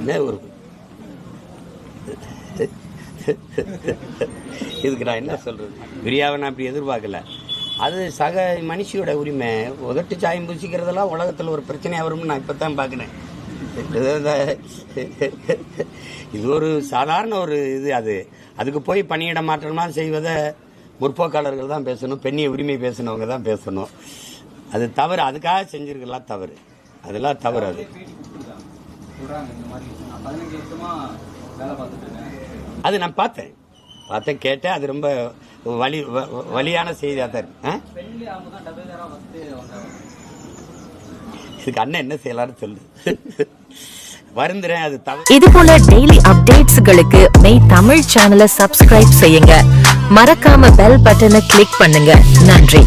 என்ன ஒரு இதுக்கு நான் என்ன சொல்றது? பிரியாவை நான் அப்படி எதிர்பார்க்கல. அது சக மனுஷியோட உரிமை. உதட்டு சாயம் பூசிக்கிறதெல்லாம் உலகத்தில் ஒரு பிரச்சனையாக வரும்னு நான் இப்போ தான் பார்க்குறேன். இது ஒரு சாதாரண ஒரு இது. அதுக்கு போய் பணியிட மாற்றமாக செய்வதை முற்போக்காளர்கள் தான் பேசணும், பெண்ணிய உரிமை பேசினவங்க தான் பேசணும். அது தவறு. அதுக்காக செஞ்சிருக்கலாம் தவறு. அதெல்லாம் தவறு. அது நான் பார்த்தேன் கேட்டேன். அது ரொம்ப வலியான செய்தியாக தான் இருக்கு. இதுக்கு அண்ணன் என்ன செய்யலாம்னு சொல்லு. வருந்துறேன். அது தவறு. இது போல டெய்லி அப்டேட்ஸ்களுக்கு மெய் தமிழ் சேனலை சப்ஸ்கிரைப் செய்யுங்க. மறக்காம பெல் பட்டனை கிளிக் பண்ணுங்க. நன்றி.